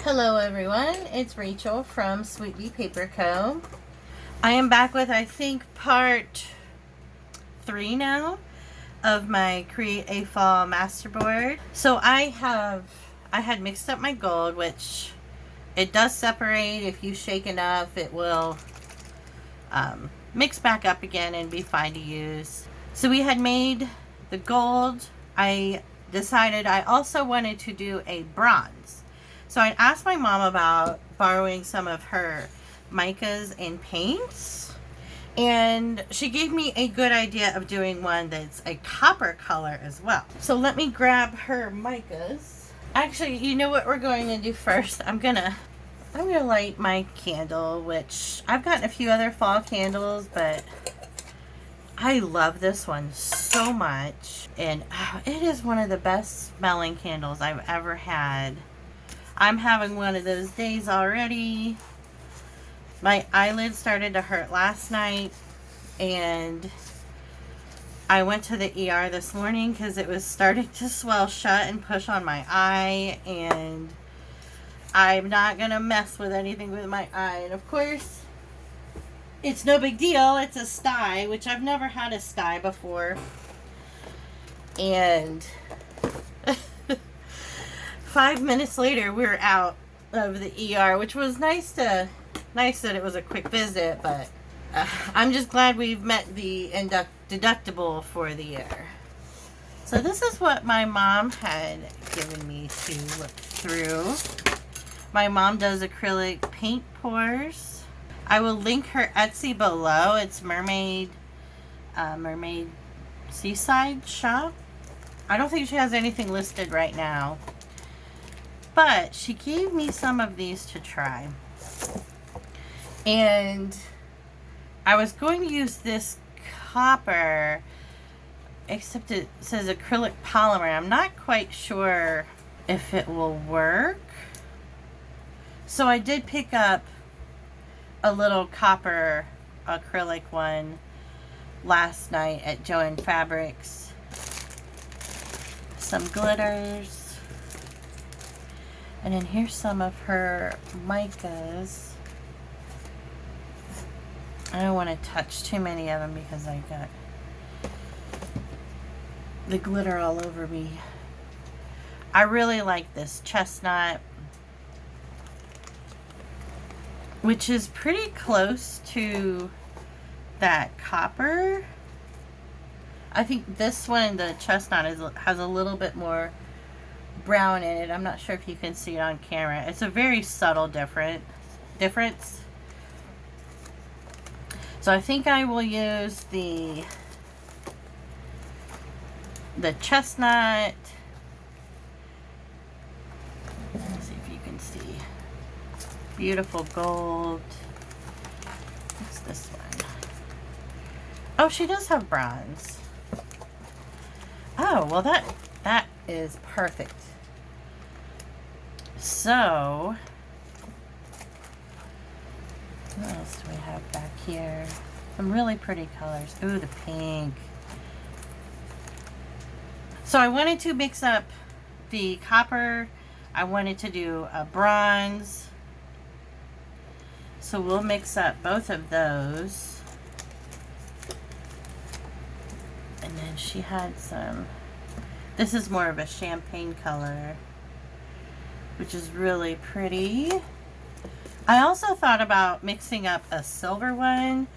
Hello everyone, it's Rachel from sweetbeepaperco. I am back with I think part 3 now of my Create a Fall Masterboard. So I had mixed up my gold, which it does separate. If you shake enough, it will mix back up again and be fine to use. So we had made the gold. I decided I also wanted to do a bronze. So I asked my mom about borrowing some of her micas and paints, and she gave me a good idea of doing one that's a copper color as well. So let me grab her micas. Actually, you know what we're going to do first? I'm gonna light my candle, which I've gotten a few other fall candles, but I love this one so much, and it is one of the best smelling candles I've ever had. I'm having one of those days already. My eyelids started to hurt last night, and I went to the ER this morning because it was starting to swell shut and push on my eye, and I'm not gonna mess with anything with my eye. And of course, it's no big deal. It's a sty, which I've never had a sty before. And 5 minutes later, we were out of the ER, which was nice that it was a quick visit, but I'm just glad we've met the deductible for the year. So this is what my mom had given me to look through. My mom does acrylic paint pours. I will link her Etsy below. It's Mermaid Seaside Shop. I don't think she has anything listed right now, but she gave me some of these to try. And I was going to use this copper, except it says acrylic polymer. I'm not quite sure if it will work. So I did pick up a little copper acrylic one last night at Joann Fabrics. Some glitters. And then here's some of her micas. I don't want to touch too many of them because I got the glitter all over me. I really like this chestnut, which is pretty close to that copper. I think this one, the chestnut, has a little bit more brown in it. I'm not sure if you can see it on camera. It's a very subtle difference. So I think I will use the chestnut. Let's see if you can see. Beautiful gold. What's this one? Oh, she does have bronze. Oh, well that is perfect. So, what else do we have back here? Some really pretty colors. Ooh, the pink. So I wanted to mix up the copper. I wanted to do a bronze. So we'll mix up both of those. And then she had some, this is more of a champagne color, which is really pretty. I also thought about mixing up a silver one.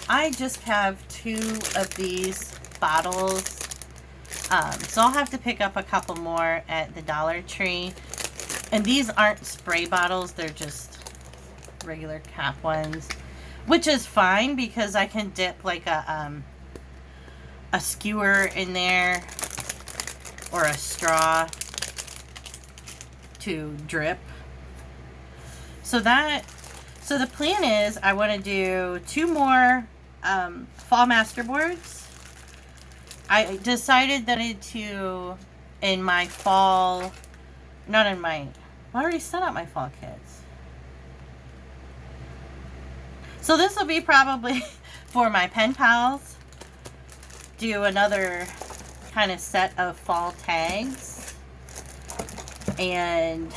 I just have 2 of these bottles. So I'll have to pick up a couple more at the Dollar Tree. And these aren't spray bottles, they're just regular cap ones, which is fine because I can dip like a skewer in there or a straw to drip. So the plan is I want to do 2 more fall masterboards. I decided that in my fall, not in my, I already set up my fall kits. So this will be probably for my pen pals. Do another kind of set of fall tags and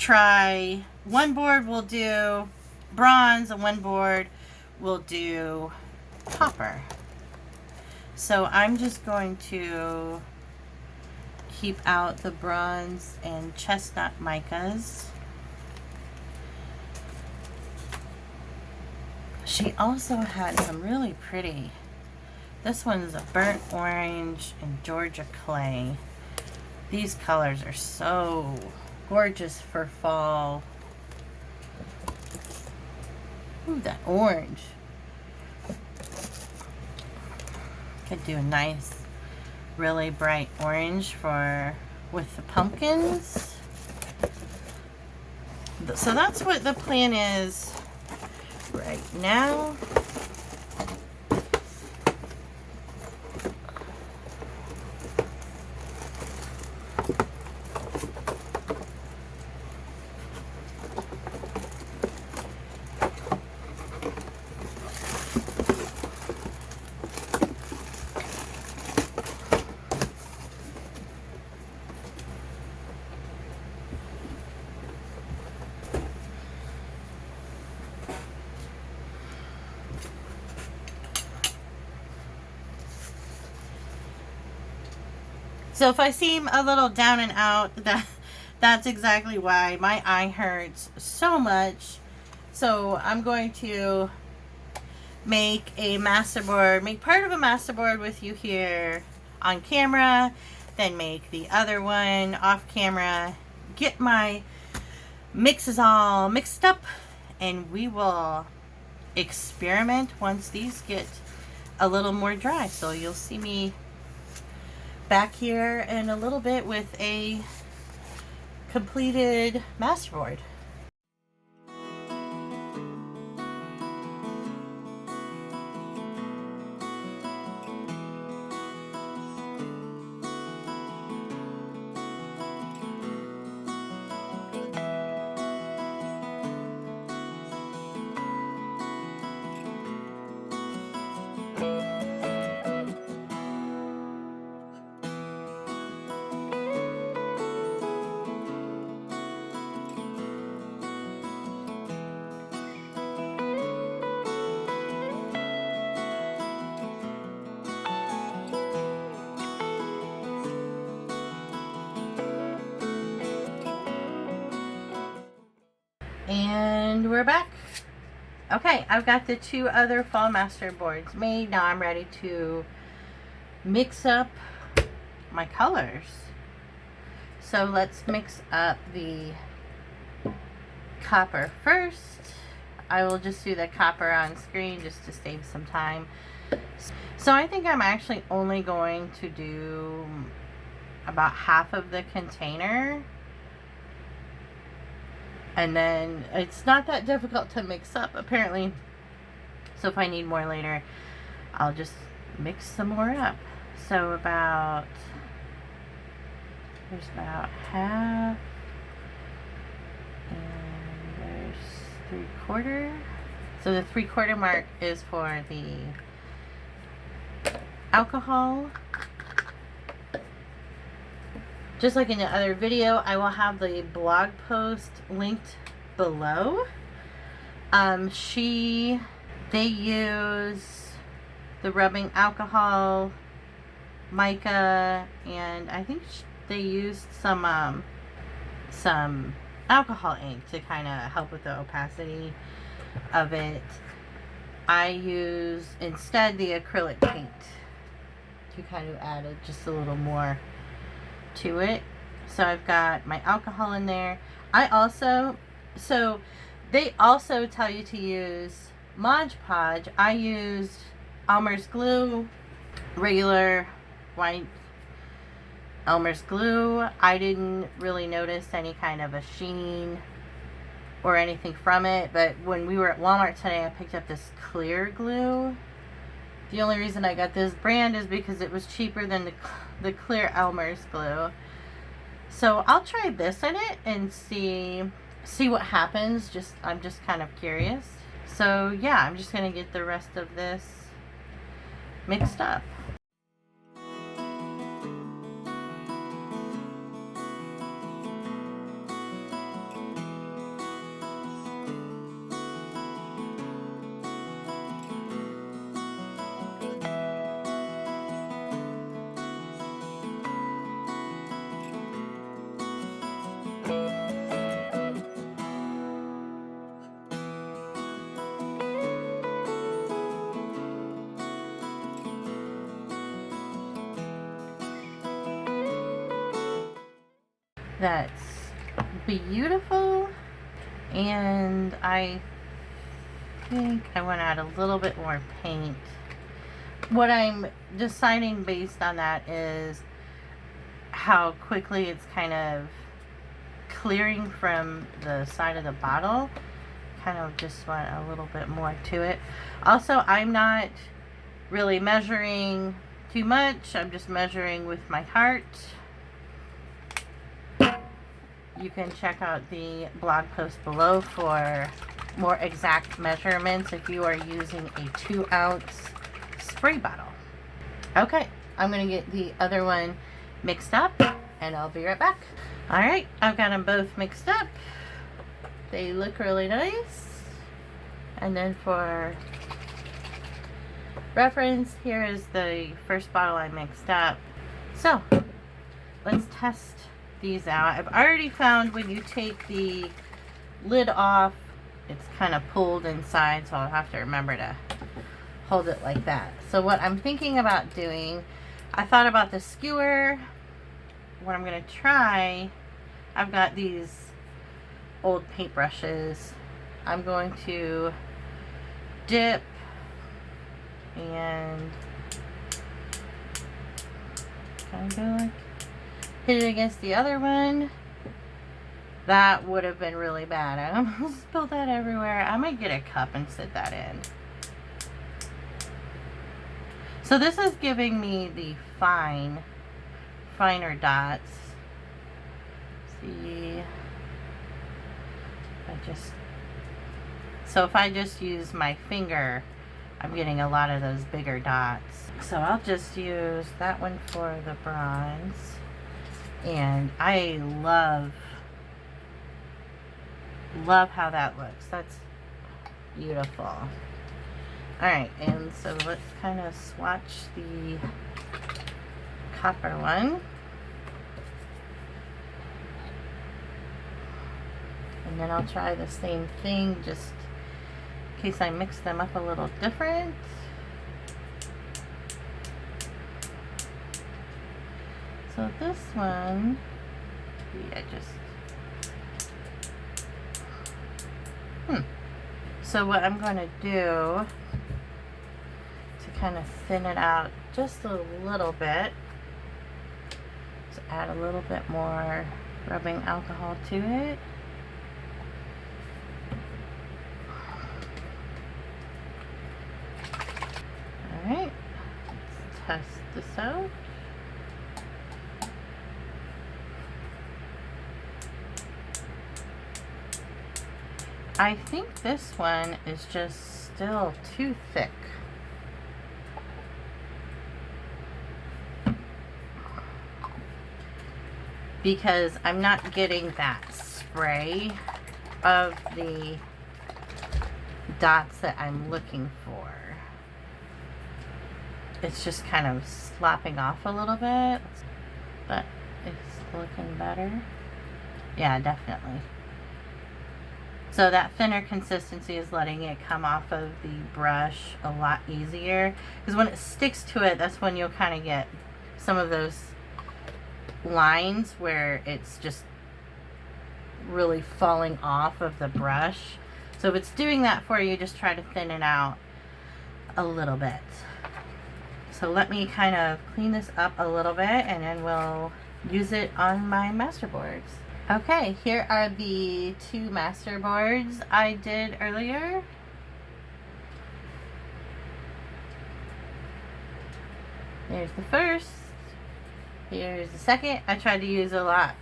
try, one board will do bronze and one board will do copper. So I'm just going to keep out the bronze and chestnut micas. She also had some really pretty, this one's a burnt orange and Georgia clay. These colors are so gorgeous for fall. Ooh, that orange. Could do a nice, really bright orange for with the pumpkins. So that's what the plan is right now. So if I seem a little down and out, that's exactly why. My eye hurts so much. So I'm going to make a masterboard, make part of a masterboard with you here on camera, then make the other one off camera, get my mixes all mixed up, and we will experiment once these get a little more dry. So you'll see me back here in a little bit with a completed masterboard. And we're back. Okay, I've got the two other fall master boards made. Now I'm ready to mix up my colors. So let's mix up the copper first. I will just do the copper on screen just to save some time. So I think I'm actually only going to do about half of the container. And then it's not that difficult to mix up apparently. So if I need more later, I'll just mix some more up. So there's about half, and there's 3/4. So the 3/4 mark is for the alcohol. Just like in the other video, I will have the blog post linked below. They use the rubbing alcohol, mica, and I think they used some alcohol ink to kind of help with the opacity of it. I use instead the acrylic paint to kind of add just a little more to it. So I've got my alcohol in there. So they also tell you to use Mod Podge. I used Elmer's glue, regular white Elmer's glue. I didn't really notice any kind of a sheen or anything from it, but when we were at Walmart today, I picked up this clear glue. The only reason I got this brand is because it was cheaper than the clear Elmer's glue. So I'll try this in it and see what happens. I'm just kind of curious. So yeah, I'm just gonna get the rest of this mixed up. that's beautiful, and I think I want to add a little bit more paint. What I'm deciding based on that is how quickly it's kind of clearing from the side of the bottle. Kind of just want a little bit more to it. Also, I'm not really measuring too much. I'm just measuring with my heart. You can check out the blog post below for more exact measurements if you are using a 2-ounce spray bottle. Okay, I'm gonna get the other one mixed up and I'll be right back. All right, I've got them both mixed up. They look really nice. And then for reference, here is the first bottle I mixed up. So let's test these out. I've already found when you take the lid off, it's kind of pulled inside, so I'll have to remember to hold it like that. So what I'm thinking about doing, I thought about the skewer. What I'm going to try, I've got these old paintbrushes. I'm going to dip and kind of go like, hit it against the other one. That would have been really bad. I almost spilled that everywhere. I might get a cup and sit that in. So this is giving me the finer dots. See, so if I just use my finger, I'm getting a lot of those bigger dots. So I'll just use that one for the bronze. And I love how that looks. That's beautiful. Alright, and so let's kind of swatch the copper one. And then I'll try the same thing just in case I mix them up a little different. So this one, yeah, So what I'm going to do to kind of thin it out just a little bit is add a little bit more rubbing alcohol to it. Alright, let's test this out. I think this one is just still too thick. Because I'm not getting that spray of the dots that I'm looking for. It's just kind of slopping off a little bit, but it's looking better. Yeah, definitely. So that thinner consistency is letting it come off of the brush a lot easier. Because when it sticks to it, that's when you'll kind of get some of those lines where it's just really falling off of the brush. So if it's doing that for you, just try to thin it out a little bit. So let me kind of clean this up a little bit and then we'll use it on my masterboards. Okay, here are the 2 masterboards I did earlier. There's the first. Here's the second. I tried to use a lot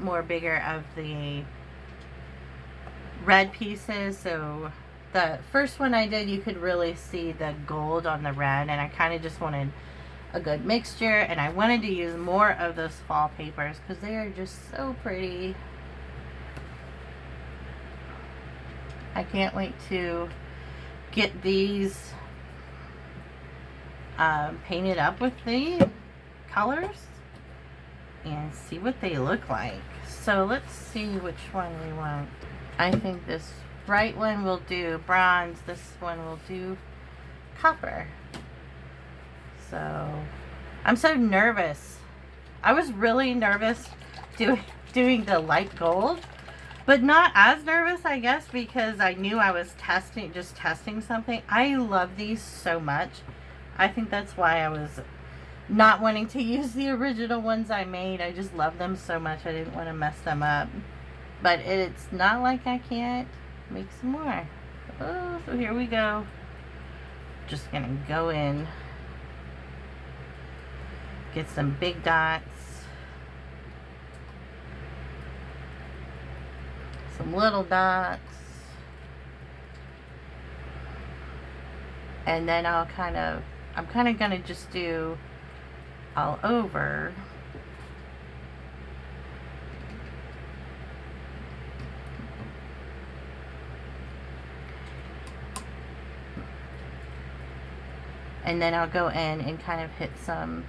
more bigger of the red pieces. So the first one I did, you could really see the gold on the red, and I kind of just wanted a good mixture, and I wanted to use more of those fall papers because they are just so pretty. I can't wait to get these painted up with the colors and see what they look like. So let's see which one we want. I think this right one will do bronze, this one will do copper. So I'm so nervous. I was really nervous doing doing the light gold, but not as nervous, I guess, because I knew I was just testing something. I love these so much. I think that's why I was not wanting to use the original ones I made. I just love them so much. I didn't want to mess them up. But it's not like I can't make some more. Oh, so here we go. Just gonna go in, get some big dots, some little dots, and then I'm kind of gonna just do all over. And then I'll go in and kind of hit some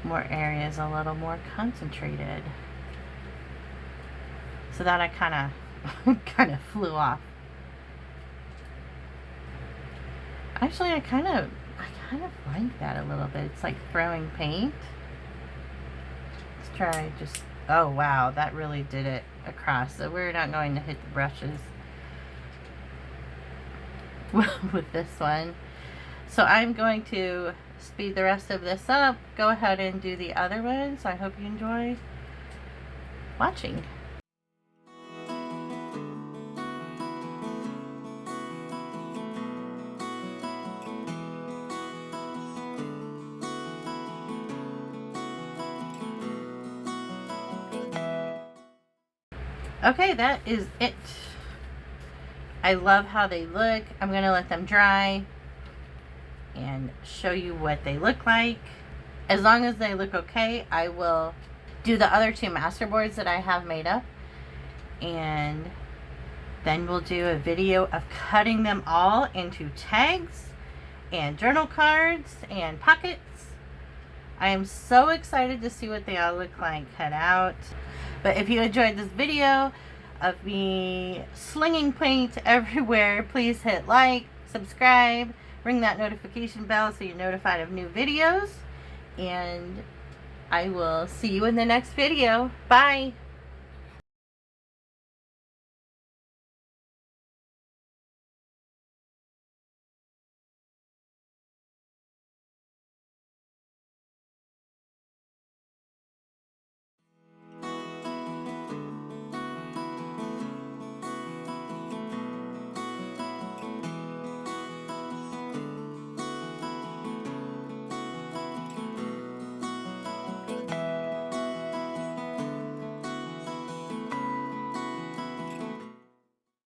more areas a little more concentrated. So that I kind of flew off. Actually, I kind of like that a little bit. It's like throwing paint. Let's try just, oh wow, that really did it across. So we're not going to hit the brushes with this one. So I'm going to speed the rest of this up, go ahead and do the other one. So I hope you enjoy watching. Okay, that is it. I love how they look. I'm going to let them dry and show you what they look like. As long as they look okay, I will do the other two masterboards that I have made up, and then we'll do a video of cutting them all into tags and journal cards and pockets. I am so excited to see what they all look like cut out. But if you enjoyed this video of me slinging paint everywhere, please hit like, subscribe, ring that notification bell so you're notified of new videos, and I will see you in the next video. Bye!